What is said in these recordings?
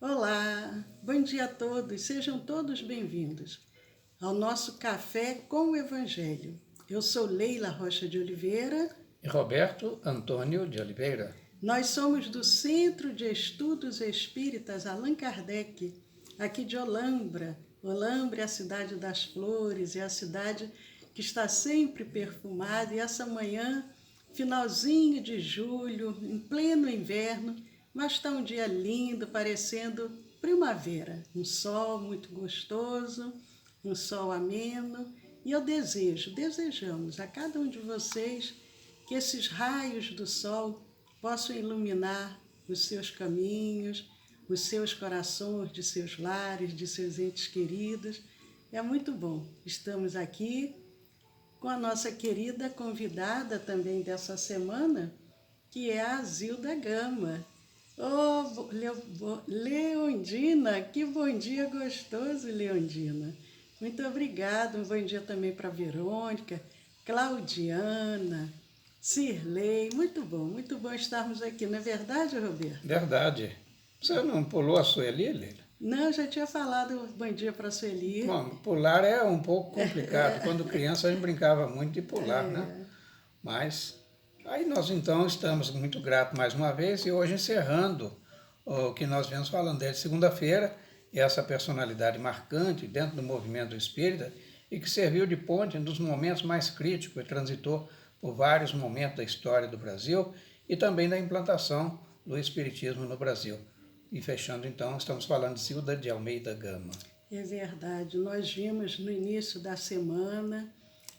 Olá, bom dia a todos, sejam todos bem-vindos ao nosso Café com o Evangelho. Eu sou Leila Rocha de Oliveira. E Roberto Antônio de Oliveira. Nós somos do Centro de Estudos Espíritas Allan Kardec, aqui de Olambra. Olambra é a cidade das flores, é a cidade que está sempre perfumada. E essa manhã, finalzinho de julho, em pleno inverno, mas está um dia lindo, parecendo primavera. Um sol muito gostoso, um sol ameno. E eu desejamos a cada um de vocês que esses raios do sol possam iluminar os seus caminhos, os seus corações, de seus lares, de seus entes queridos. É muito bom. Estamos aqui com a nossa querida convidada também dessa semana, que é a Zilda Gama. Oh, Leondina, que bom dia gostoso, Leondina. Muito obrigada. Um bom dia também para Verônica, Claudiana, Cirlei. Muito bom estarmos aqui. Não é verdade, Roberto? Verdade. Você não pulou a Sueli, Leila? Não, já tinha falado bom dia para a Sueli. Bom, pular é um pouco complicado. Quando criança a gente brincava muito de pular, né? Mas aí nós então estamos muito gratos mais uma vez e hoje encerrando o que nós viemos falando desde segunda-feira, essa personalidade marcante dentro do movimento espírita e que serviu de ponte nos momentos mais críticos e transitou por vários momentos da história do Brasil e também da implantação do espiritismo no Brasil. E fechando então, estamos falando de Zilda de Almeida Gama. É verdade, nós vimos no início da semana,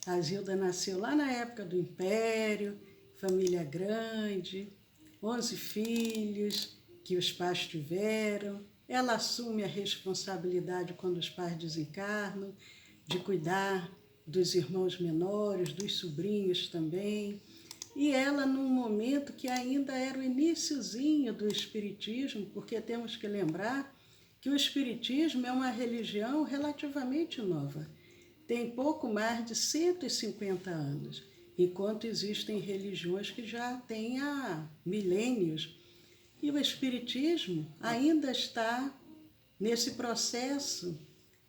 a Zilda nasceu lá na época do Império, família grande, 11 filhos que os pais tiveram. Ela assume a responsabilidade quando os pais desencarnam, de cuidar dos irmãos menores, dos sobrinhos também. E ela num momento que ainda era o iniciozinho do Espiritismo, porque temos que lembrar que o Espiritismo é uma religião relativamente nova. Tem pouco mais de 150 anos, enquanto existem religiões que já têm há milênios. E o Espiritismo ainda está nesse processo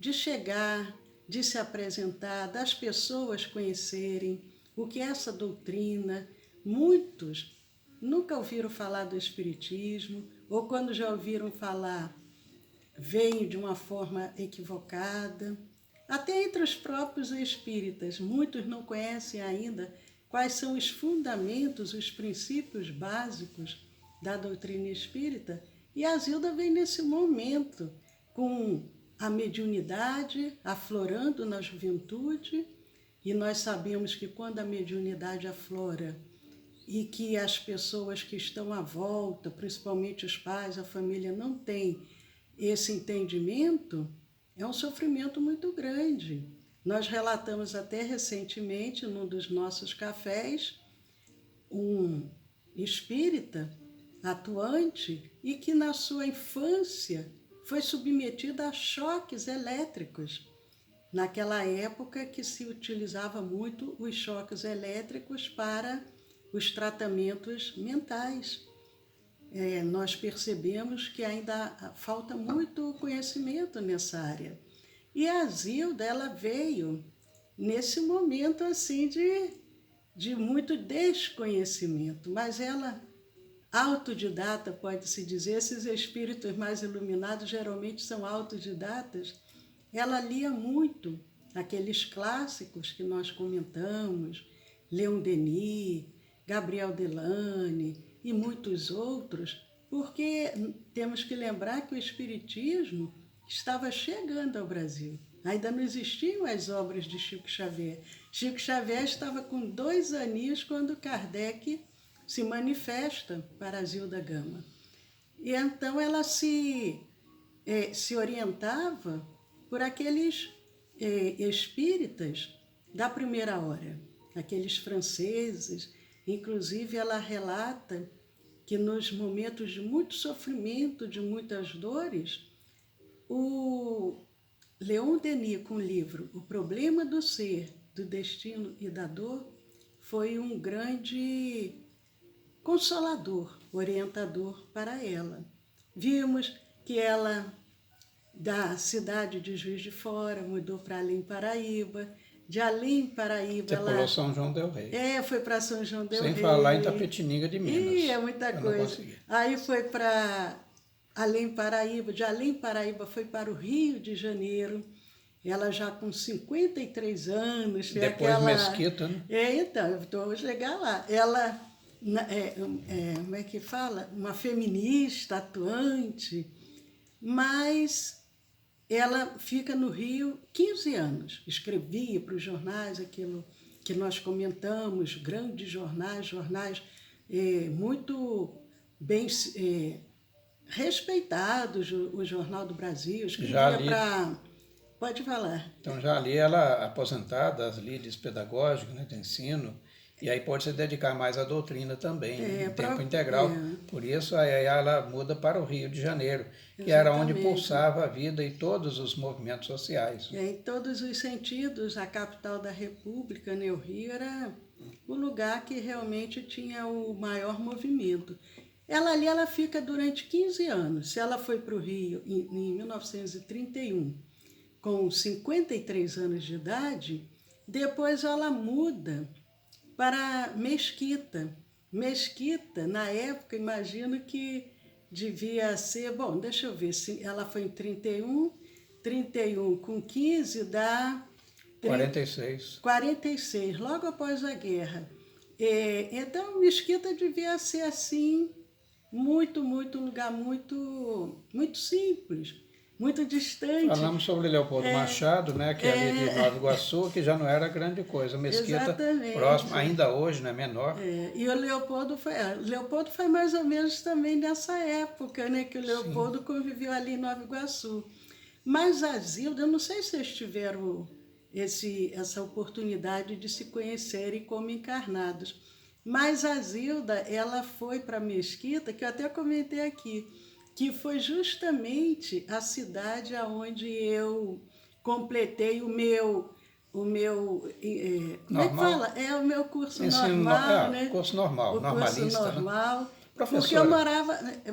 de chegar, de se apresentar, das pessoas conhecerem o que é essa doutrina. Muitos nunca ouviram falar do Espiritismo, ou quando já ouviram falar, veio de uma forma equivocada. Até entre os próprios espíritas, muitos não conhecem ainda quais são os fundamentos, os princípios básicos da doutrina espírita. E a Zilda vem nesse momento, com a mediunidade aflorando na juventude, e nós sabemos que quando a mediunidade aflora e que as pessoas que estão à volta, principalmente os pais, a família, não tem esse entendimento, é um sofrimento muito grande. Nós relatamos até recentemente, num dos nossos cafés, um espírita atuante e que na sua infância foi submetido a choques elétricos. Naquela época que se utilizava muito os choques elétricos para os tratamentos mentais. Nós percebemos que ainda falta muito conhecimento nessa área. E a Zilda, ela veio nesse momento assim de muito desconhecimento, mas ela, autodidata, pode-se dizer, esses espíritos mais iluminados geralmente são autodidatas, ela lia muito aqueles clássicos que nós comentamos, Leon Denis, Gabriel Delane e muitos outros, porque temos que lembrar que o Espiritismo estava chegando ao Brasil. Ainda não existiam as obras de Chico Xavier. Chico Xavier estava com 2 aninhos quando Kardec se manifesta para a Zilda Gama. E então ela se orientava por aqueles espíritas da primeira hora, aqueles franceses. Inclusive, ela relata que nos momentos de muito sofrimento, de muitas dores, o Leon Denis, com o livro O Problema do Ser, do Destino e da Dor, foi um grande consolador, orientador para ela. Vimos que ela, da cidade de Juiz de Fora, mudou para Além Paraíba. De Além Paraíba, Você pulou São João del Rei. foi para São João del Rei. Sem falar em Tapetininga de Minas. É muita coisa. Aí foi para Além Paraíba, de Além Paraíba foi para o Rio de Janeiro. Ela já com 53 anos. Depois Mesquita, né? Então, eu vou chegar lá. Ela, como é que fala? Uma feminista, atuante, mas ela fica no Rio 15 anos. Escrevia para os jornais aquilo que nós comentamos, grandes jornais muito bem respeitados, o Jornal do Brasil. Escrevia para... Pode falar. Então, já ali ela aposentada, as lides pedagógicas, né, de ensino, e aí pode se dedicar mais à doutrina também, em tempo integral. Por isso, aí ela muda para o Rio de Janeiro, que era onde pulsava a vida e todos os movimentos sociais. Em todos os sentidos, a capital da República, né, o Rio, era o lugar que realmente tinha o maior movimento. Ela fica durante 15 anos. Se ela foi para o Rio em 1931, com 53 anos de idade, depois ela muda para Mesquita. Mesquita, na época, imagino que devia ser... Bom, deixa eu ver, se ela foi em 31 com 15 dá... 46, logo após a guerra. Então, Mesquita devia ser assim, um lugar muito simples, muito distante. Falamos sobre Leopoldo Machado, né, que é ali de Nova Iguaçu, que já não era grande coisa. Mesquita, próximo, ainda hoje, né, menor. E o Leopoldo foi mais ou menos também nessa época, né, que o Leopoldo conviveu ali em Nova Iguaçu. Mas a Zilda, eu não sei se vocês tiveram essa oportunidade de se conhecerem como encarnados, mas a Zilda, ela foi para Mesquita, que eu até comentei aqui, que foi justamente a cidade onde eu completei o meu como é que fala? O meu curso normal, né? Curso normal, o normalista. Curso normal, né? Porque eu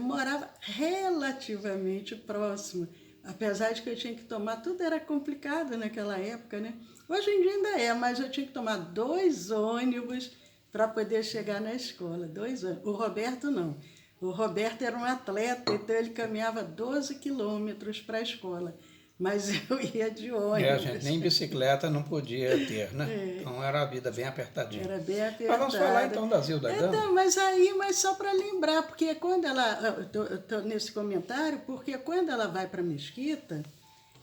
morava relativamente próximo, apesar de que eu tinha que tomar, tudo era complicado naquela época, né? Hoje em dia ainda mas eu tinha que tomar 2 ônibus para poder chegar na escola, 2 ônibus. O Roberto não. O Roberto era um atleta, então ele caminhava 12 quilômetros para a escola, mas eu ia de ônibus. Gente, nem bicicleta não podia ter, né? Então era a vida bem apertadinha. Era bem apertada. Mas vamos falar então da Zilda Gama? Então, mas só para lembrar, porque quando ela, eu tô nesse comentário, porque quando ela vai para Mesquita,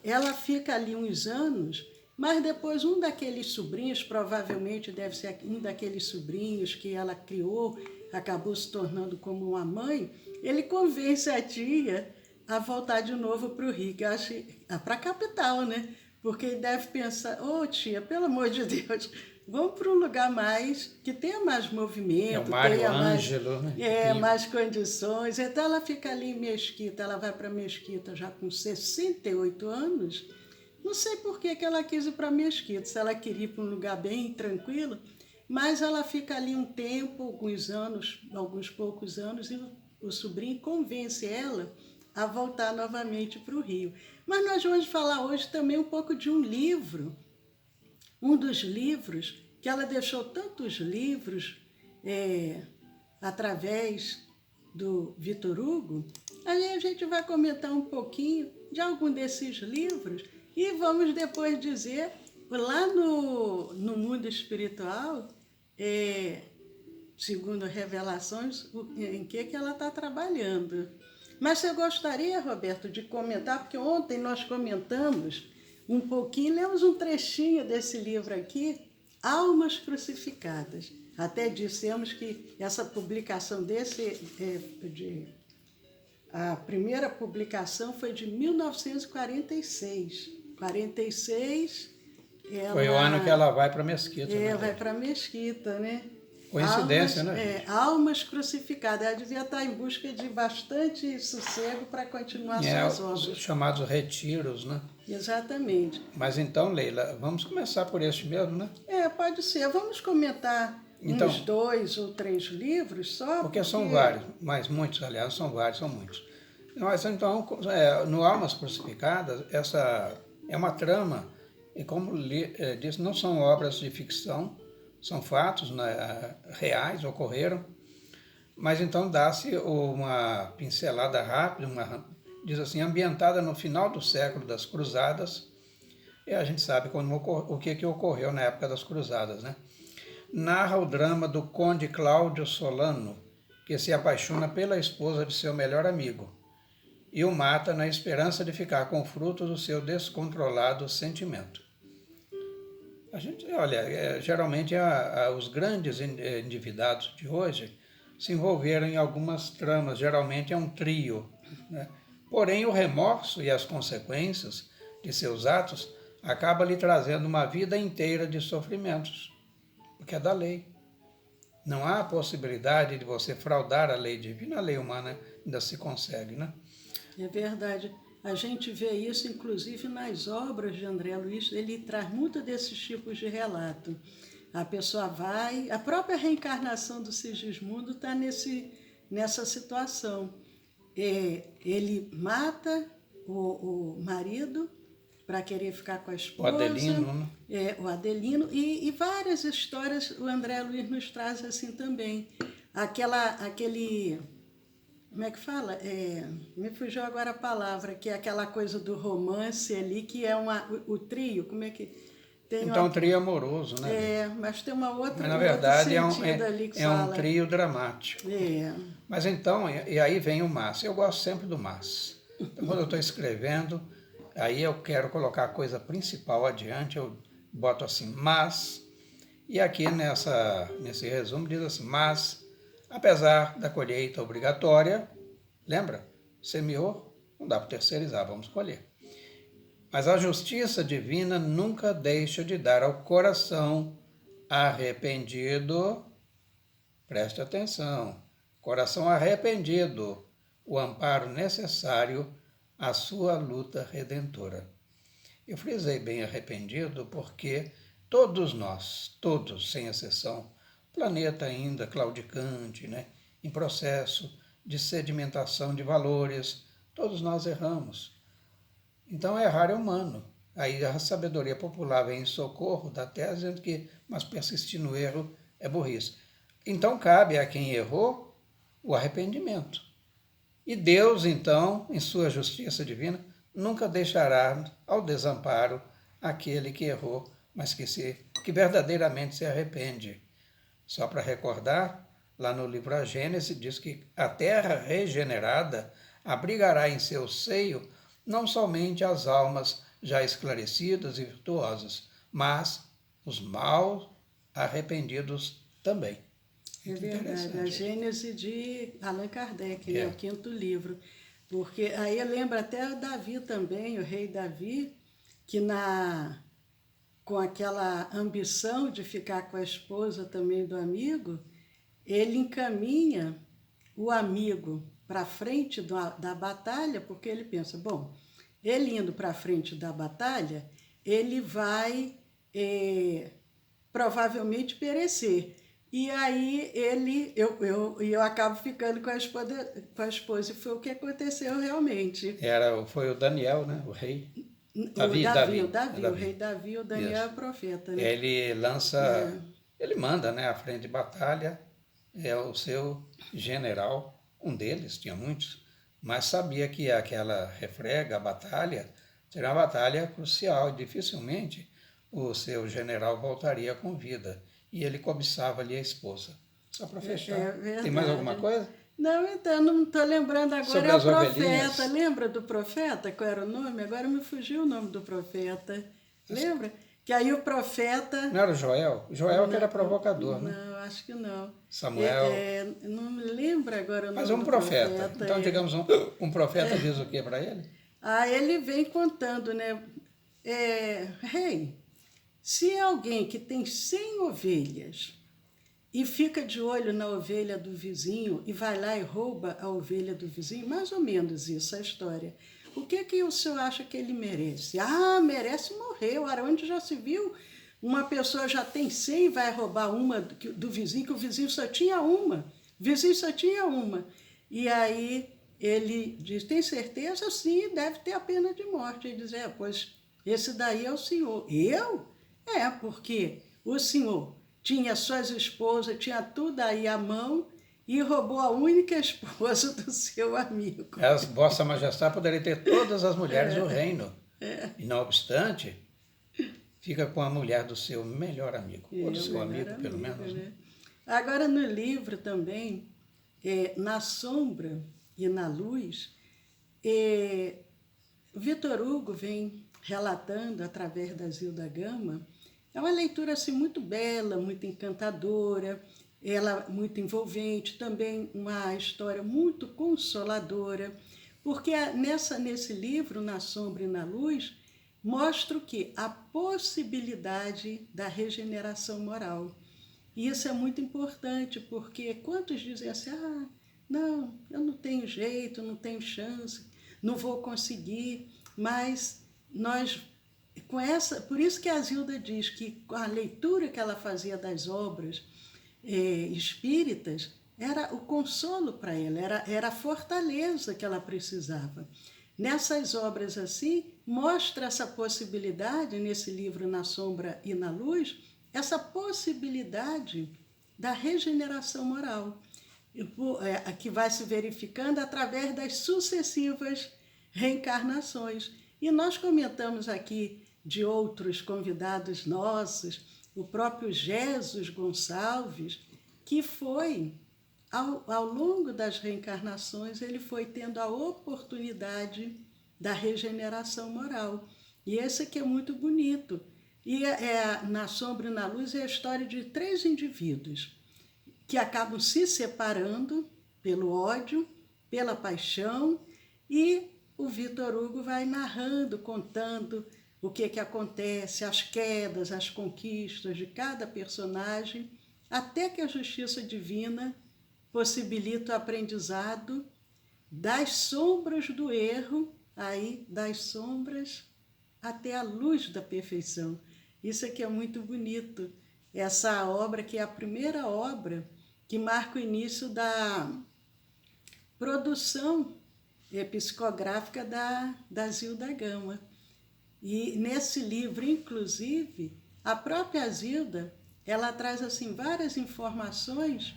ela fica ali uns anos, mas depois um daqueles sobrinhos, provavelmente deve ser um daqueles sobrinhos que ela criou, acabou se tornando como uma mãe, ele convence a tia a voltar de novo para o Rio, que eu acho, para a capital, né? Porque ele deve pensar, tia, pelo amor de Deus, vamos para um lugar mais, que tenha mais movimento, o Mário Ângelo, né? Mais condições. Então ela fica ali em Mesquita, ela vai para Mesquita já com 68 anos. Não sei por que ela quis ir para Mesquita, se ela queria ir para um lugar bem tranquilo, mas ela fica ali um tempo, alguns poucos anos, e o sobrinho convence ela a voltar novamente para o Rio. Mas nós vamos falar hoje também um pouco de um livro, um dos livros, que ela deixou tantos livros através do Vitor Hugo. Aí a gente vai comentar um pouquinho de algum desses livros e vamos depois dizer, lá no mundo espiritual, segundo revelações, em que ela está trabalhando. Mas você gostaria, Roberto, de comentar, porque ontem nós comentamos um pouquinho, lemos um trechinho desse livro aqui, Almas Crucificadas. Até dissemos que essa publicação a primeira publicação foi de 1946. 46, foi o ano que ela vai para Mesquita. Vai para Mesquita, né? Coincidência, né? Almas Crucificadas. Ela devia estar em busca de bastante sossego para continuar suas obras. Os chamados retiros, né? Exatamente. Mas então, Leila, vamos começar por este mesmo, né? Pode ser. Vamos comentar uns 2 ou 3 livros só. Porque são vários, mas muitos, aliás, são vários, são muitos. Mas então, no Almas Crucificadas, essa é uma trama, e como disse, não são obras de ficção, são fatos, né, reais, ocorreram, mas então dá-se uma pincelada rápida, diz assim, ambientada no final do século das Cruzadas, e a gente sabe o que ocorreu na época das Cruzadas, né? Narra o drama do conde Cláudio Solano, que se apaixona pela esposa de seu melhor amigo e o mata na esperança de ficar com o fruto do seu descontrolado sentimento. A gente, olha, geralmente os grandes endividados de hoje se envolveram em algumas tramas, geralmente é um trio, né? Porém, o remorso e as consequências de seus atos acaba lhe trazendo uma vida inteira de sofrimentos, porque é da lei. Não há possibilidade de você fraudar a lei divina, a lei humana ainda se consegue, né? É verdade. A gente vê isso, inclusive, nas obras de André Luiz, ele traz muito desses tipos de relato. A pessoa vai... A própria reencarnação do Sigismundo está nessa situação. Ele mata o marido para querer ficar com a esposa. O Adelino, né? O Adelino. E várias histórias o André Luiz nos traz assim também. Aquele... Como é que fala? Me fugiu agora a palavra, que é aquela coisa do romance ali, que é o trio, como é que... Então, um trio amoroso, né? Mas tem uma outra... Mas, na verdade, ali que fala. Um trio dramático. Mas então, e aí vem o mas. Eu gosto sempre do mas. Então, quando eu estou escrevendo, aí eu quero colocar a coisa principal adiante, eu boto assim, mas... E aqui nesse resumo diz assim, mas... Apesar da colheita obrigatória, lembra? Semeou, não dá para terceirizar, vamos colher. Mas a justiça divina nunca deixa de dar ao coração arrependido, preste atenção, coração arrependido, o amparo necessário à sua luta redentora. Eu frisei bem arrependido porque todos nós, todos, sem exceção, planeta ainda claudicante, né? Em processo de sedimentação de valores, todos nós erramos. Então, errar é humano. Aí a sabedoria popular vem em socorro da tese, dizendo que, mas persistir no erro é burrice. Então, cabe a quem errou o arrependimento. E Deus, então, em sua justiça divina, nunca deixará ao desamparo aquele que errou, mas que verdadeiramente se arrepende. Só para recordar, lá no livro A Gênese diz que a terra regenerada abrigará em seu seio não somente as almas já esclarecidas e virtuosas, mas os mal arrependidos também. É verdade, a Gênese de Allan Kardec, né? O 5º livro. Porque aí lembra até Davi também, o rei Davi, que com aquela ambição de ficar com a esposa também do amigo, ele encaminha o amigo para frente da batalha, porque ele pensa, bom, ele indo para frente da batalha, ele vai provavelmente perecer. E aí eu acabo ficando com a esposa, e foi o que aconteceu realmente. Foi o Daniel, né? O rei. O rei Davi, o Daniel é o profeta, né? Ele ele manda, né, à frente de batalha, o seu general, um deles, tinha muitos, mas sabia que aquela refrega, a batalha, seria uma batalha crucial, e dificilmente o seu general voltaria com vida. E ele cobiçava ali a esposa. Só para fechar. Tem mais alguma coisa? Não, então, não estou lembrando agora. Sobre é o profeta. Ovelhinhas. Lembra do profeta? Qual era o nome? Agora me fugiu o nome do profeta. Lembra? Que aí o profeta... Não era o Joel? Joel que era provocador, não, né? Não, acho que não. Samuel. Não me lembro agora o nome. Mas um profeta. Então, digamos, um profeta diz o que para ele? Ele vem contando, né? Rei, se é alguém que tem 100 ovelhas e fica de olho na ovelha do vizinho e vai lá e rouba a ovelha do vizinho, mais ou menos isso, a história. O que o senhor acha que ele merece? Merece morrer. Ora, onde já se viu? Uma pessoa já tem 100 e vai roubar uma do vizinho, que o vizinho só tinha uma. O vizinho só tinha uma. E aí ele diz, tem certeza? Sim, deve ter a pena de morte. Ele diz, pois esse daí é o senhor. Eu? Porque o senhor tinha suas esposas, tinha tudo aí à mão e roubou a única esposa do seu amigo. Vossa Majestade poderia ter todas as mulheres do reino. E não obstante, fica com a mulher do seu melhor amigo. Ou do seu amigo, pelo menos. Né? Agora, no livro também, Na Sombra e na Luz, Victor Hugo vem relatando através da Zilda Gama. É uma leitura assim, muito bela, muito encantadora, ela muito envolvente, também uma história muito consoladora, porque nesse livro, Na Sombra e na Luz, mostra o quê? A possibilidade da regeneração moral. E isso é muito importante, porque quantos dizem assim, não, eu não tenho jeito, não tenho chance, não vou conseguir, mas nós, por isso que a Zilda diz que a leitura que ela fazia das obras espíritas era o consolo para ela, era a fortaleza que ela precisava. Nessas obras assim, mostra essa possibilidade, nesse livro Na Sombra e na Luz, essa possibilidade da regeneração moral, que vai se verificando através das sucessivas reencarnações. E nós comentamos aqui de outros convidados nossos, o próprio Jesus Gonçalves, que foi, ao longo das reencarnações, ele foi tendo a oportunidade da regeneração moral. E esse aqui é muito bonito. E Na Sombra e na Luz é a história de 3 indivíduos que acabam se separando pelo ódio, pela paixão, e o Victor Hugo vai narrando, contando o que acontece, as quedas, as conquistas de cada personagem, até que a justiça divina possibilita o aprendizado das sombras do erro, aí das sombras até a luz da perfeição. Isso aqui é muito bonito. Essa obra que é a primeira obra que marca o início da produção psicográfica da Zilda Gama. E nesse livro, inclusive, a própria Zilda, ela traz assim, várias informações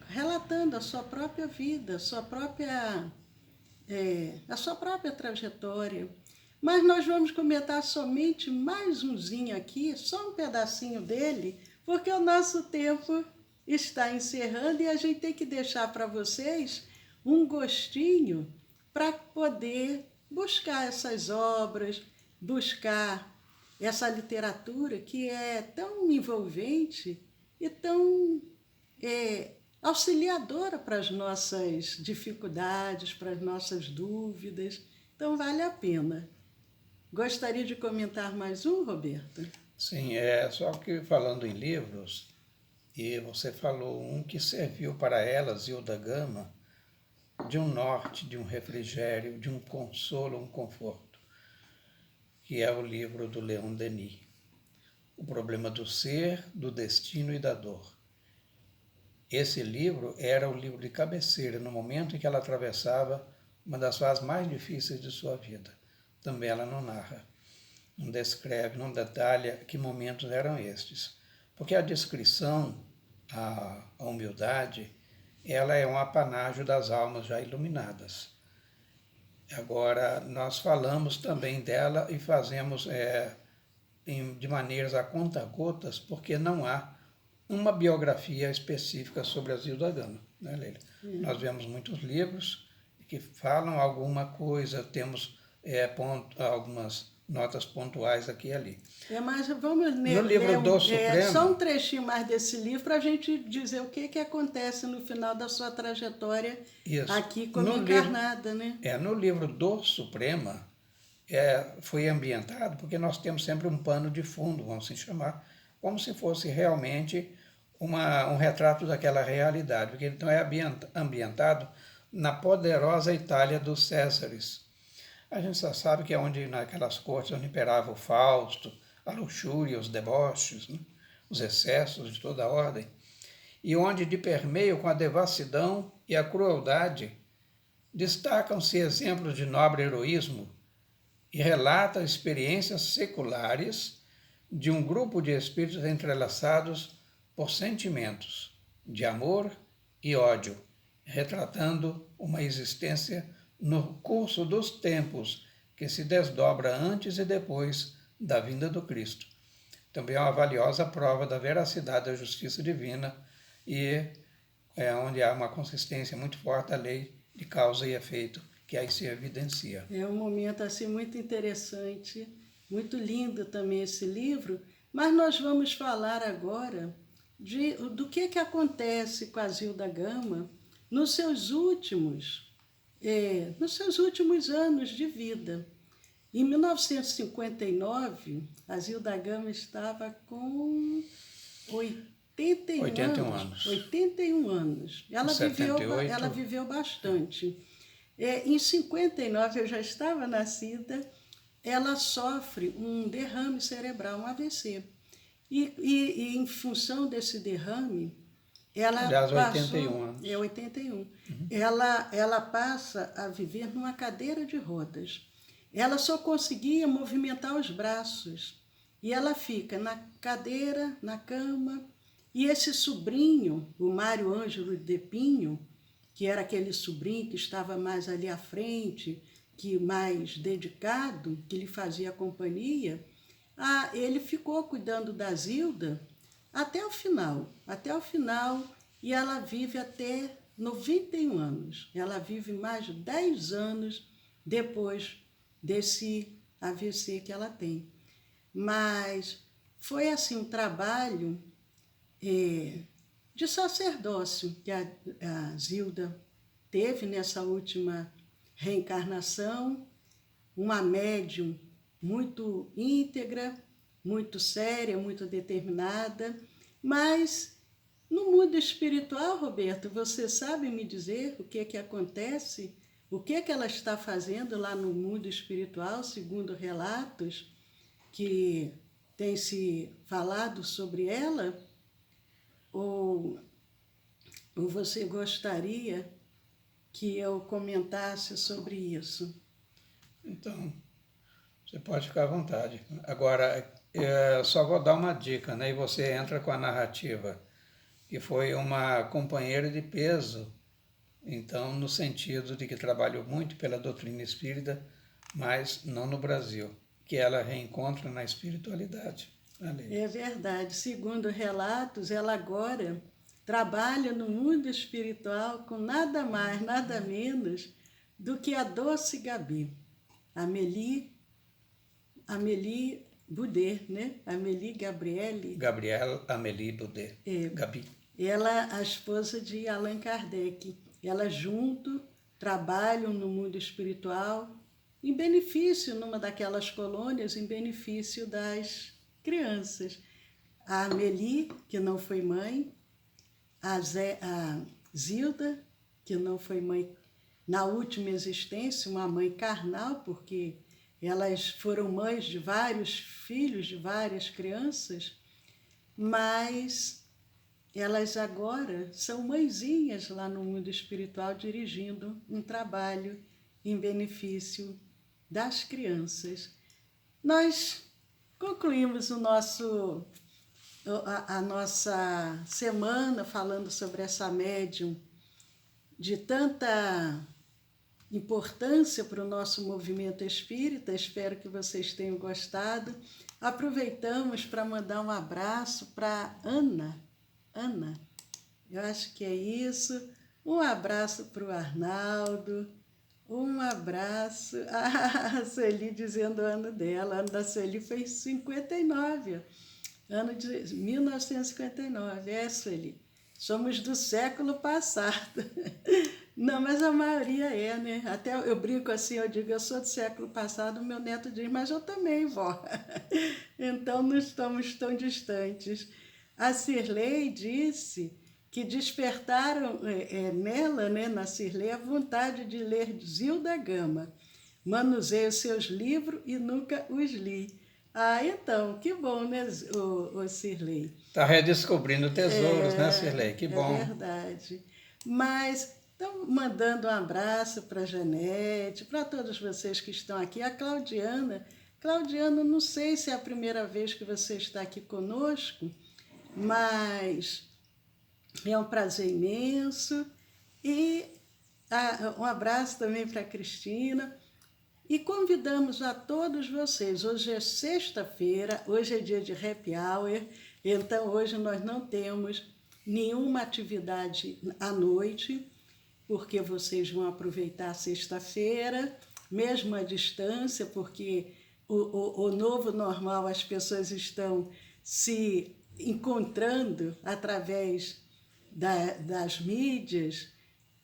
relatando a sua própria vida, a sua própria trajetória. Mas nós vamos comentar somente mais umzinho aqui, só um pedacinho dele, porque o nosso tempo está encerrando e a gente tem que deixar para vocês um gostinho para poder buscar essas obras, buscar essa literatura que é tão envolvente e tão auxiliadora para as nossas dificuldades, para as nossas dúvidas. Então, vale a pena. Gostaria de comentar mais um, Roberto? Sim, só que falando em livros, e você falou um que serviu para ela, Zilda Gama, de um norte, de um refrigério, de um consolo, um conforto, que é o livro do Leon Denis, O Problema do Ser, do Destino e da Dor. Esse livro era o livro de cabeceira no momento em que ela atravessava uma das fases mais difíceis de sua vida. Também ela não narra, não descreve, não detalha que momentos eram estes. Porque a descrição, a humildade, ela é um apanágio das almas já iluminadas. Agora, nós falamos também dela e fazemos de maneiras a conta-gotas, porque não há uma biografia específica sobre a Zilda Gama, né, Leila? Nós vemos muitos livros que falam alguma coisa, temos algumas notas pontuais aqui e ali. Mas vamos no livro do Supremo, só um trechinho mais desse livro para a gente dizer o que acontece no final da sua trajetória aqui como encarnada, né? No livro do Suprema foi ambientado, porque nós temos sempre um pano de fundo, vamos assim chamar, como se fosse realmente um retrato daquela realidade, porque então é ambientado na poderosa Itália dos Césares. A gente só sabe que é onde, naquelas cortes onde imperava o Fausto, a luxúria, os deboches, né? Os excessos de toda a ordem, e onde, de permeio com a devassidão e a crueldade, destacam-se exemplos de nobre heroísmo e relatam experiências seculares de um grupo de espíritos entrelaçados por sentimentos de amor e ódio, retratando uma existência no curso dos tempos que se desdobra antes e depois da vinda do Cristo. Também é uma valiosa prova da veracidade da justiça divina e é onde há uma consistência muito forte da lei de causa e efeito que aí se evidencia. É um momento assim muito interessante, muito lindo também esse livro, mas nós vamos falar agora do que acontece com a Zilda Gama nos seus últimos anos de vida. Em 1959, a Zilda Gama estava com 81 anos. 81 anos. Ela viveu bastante. Em 59, eu já estava nascida, ela sofre um derrame cerebral, um AVC. E em função desse derrame, ela Aliás, passou... 81 anos. 81. Uhum. Ela passa a viver numa cadeira de rodas. Ela só conseguia movimentar os braços. E ela fica na cadeira, na cama. E esse sobrinho, o Mário Ângelo de Pinho, que era aquele sobrinho que estava mais ali à frente, que mais dedicado, que lhe fazia companhia, ele ficou cuidando da Zilda até o final, e ela vive até 91 anos. Ela vive mais de 10 anos depois desse AVC que ela tem. Mas foi assim um trabalho de sacerdócio que a Zilda teve nessa última reencarnação, uma médium muito íntegra, muito séria, muito determinada, mas no mundo espiritual, Roberto, você sabe me dizer o que acontece? O que ela está fazendo lá no mundo espiritual, segundo relatos que tem se falado sobre ela? Ou você gostaria que eu comentasse sobre isso? Então, você pode ficar à vontade. Agora, só vou dar uma dica, né? E você entra com a narrativa, que foi uma companheira de peso, então, no sentido de que trabalhou muito pela doutrina espírita, mas não no Brasil, que ela reencontra na espiritualidade. É verdade. Segundo relatos, ela agora trabalha no mundo espiritual com nada mais, nada menos do que a Doce Gabi, Amélie Boudet, né? Amélie Gabrielle Amélie Boudet, Gabi. Ela, a esposa de Allan Kardec. Elas junto trabalham no mundo espiritual em benefício, numa daquelas colônias, em benefício das crianças. A Amélie, que não foi mãe, a Zilda, que não foi mãe na última existência, uma mãe carnal, porque elas foram mães de vários filhos, de várias crianças, mas elas agora são mãezinhas lá no mundo espiritual, dirigindo um trabalho em benefício das crianças. Nós concluímos a nossa semana falando sobre essa médium de tanta importância para o nosso movimento espírita. Espero que vocês tenham gostado. Aproveitamos para mandar um abraço para Ana, eu acho que é isso. Um abraço para o Arnaldo, um abraço, a Sueli dizendo o ano dela. O ano da Sueli foi 59, ano de 1959. Sueli, somos do século passado. Não, mas a maioria né? Até eu brinco assim, eu digo, eu sou do século passado, meu neto diz, mas eu também, vó. Então não estamos tão distantes. A Cirlei disse que despertaram nela, né, na Cirlei, a vontade de ler Zilda Gama. Manuseio seus livros e nunca os li. Então, que bom, né, o Cirlei? Está redescobrindo tesouros, né, Cirlei? Que bom. É verdade. Mas Então, mandando um abraço para a Janete, para todos vocês que estão aqui. A Claudiana. Claudiana, não sei se é a primeira vez que você está aqui conosco, mas é um prazer imenso. E um abraço também para a Cristina. E convidamos a todos vocês. Hoje é sexta-feira, hoje é dia de happy hour, então hoje nós não temos nenhuma atividade à noite, porque vocês vão aproveitar a sexta-feira, mesmo à distância, porque o novo normal, as pessoas estão se encontrando através das mídias,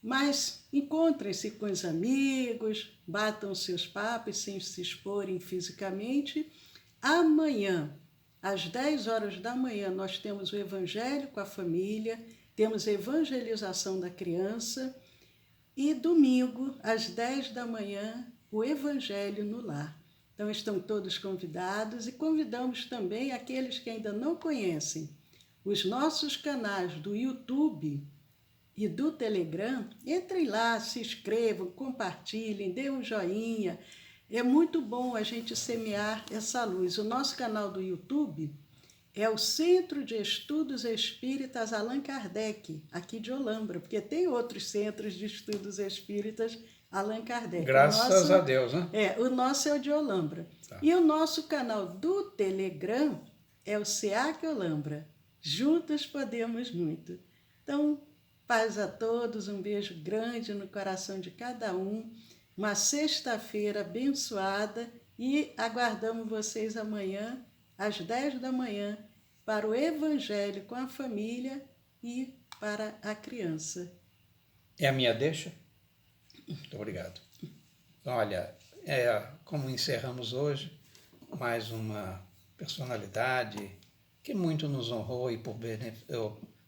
mas encontrem-se com os amigos, batam seus papos sem se exporem fisicamente. Amanhã, às 10 horas da manhã, nós temos o Evangelho com a família, temos a evangelização da criança, e domingo, às 10 da manhã, o Evangelho no lar. Então, estão todos convidados e convidamos também aqueles que ainda não conhecem os nossos canais do YouTube e do Telegram. Entrem lá, se inscrevam, compartilhem, dêem um joinha. É muito bom a gente semear essa luz. O nosso canal do YouTube é o Centro de Estudos Espíritas Allan Kardec, aqui de Olambra, porque tem outros centros de estudos espíritas Allan Kardec. Graças a Deus, né? O nosso é o de Olambra. Tá. E o nosso canal do Telegram é o SEAC Olambra. Juntos podemos muito. Então, paz a todos, um beijo grande no coração de cada um, uma sexta-feira abençoada e aguardamos vocês amanhã, às 10 da manhã, para o Evangelho com a família e para a criança. É a minha deixa? Muito obrigado. Olha, como encerramos hoje, mais uma personalidade que muito nos honrou e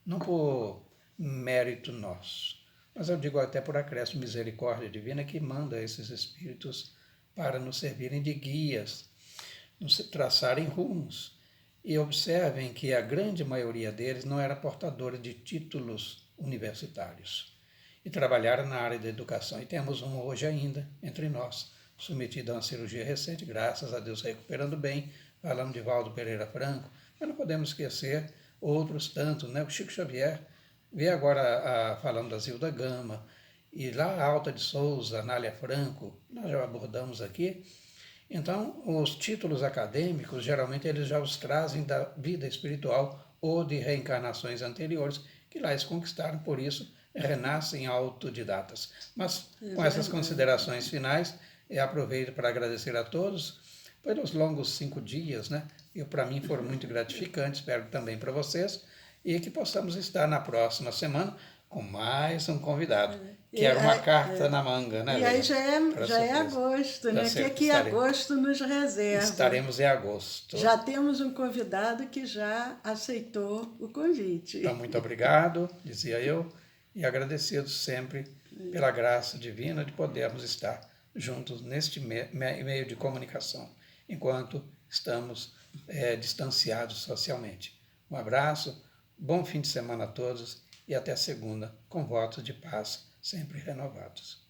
não por mérito nosso, mas eu digo até por acréscimo misericórdia divina que manda esses espíritos para nos servirem de guias, nos traçarem rumos. E observem que a grande maioria deles não era portadora de títulos universitários e trabalharam na área da educação. E temos um hoje ainda entre nós, submetido a uma cirurgia recente, graças a Deus recuperando bem. Falamos de Valdo Pereira Franco, mas não podemos esquecer outros tantos, né? O Chico Xavier, vê agora falando da Zilda Gama, e lá a Alta de Souza, Anália Franco, nós já abordamos aqui. Então, os títulos acadêmicos, geralmente, eles já os trazem da vida espiritual ou de reencarnações anteriores, que lá eles conquistaram, por isso, renascem autodidatas. Mas, com essas considerações finais, eu aproveito para agradecer a todos pelos longos 5 dias, né? E para mim foram muito gratificantes, espero também para vocês, e que possamos estar na próxima semana com mais um convidado. Quero uma carta na manga, né? E aí já é agosto, né? O que agosto nos reserva? Estaremos em agosto. Já temos um convidado que já aceitou o convite. Então, muito obrigado, dizia eu, e agradecido sempre pela graça divina de podermos estar juntos neste meio de comunicação, enquanto estamos distanciados socialmente. Um abraço, bom fim de semana a todos e até segunda, com votos de paz sempre renovados.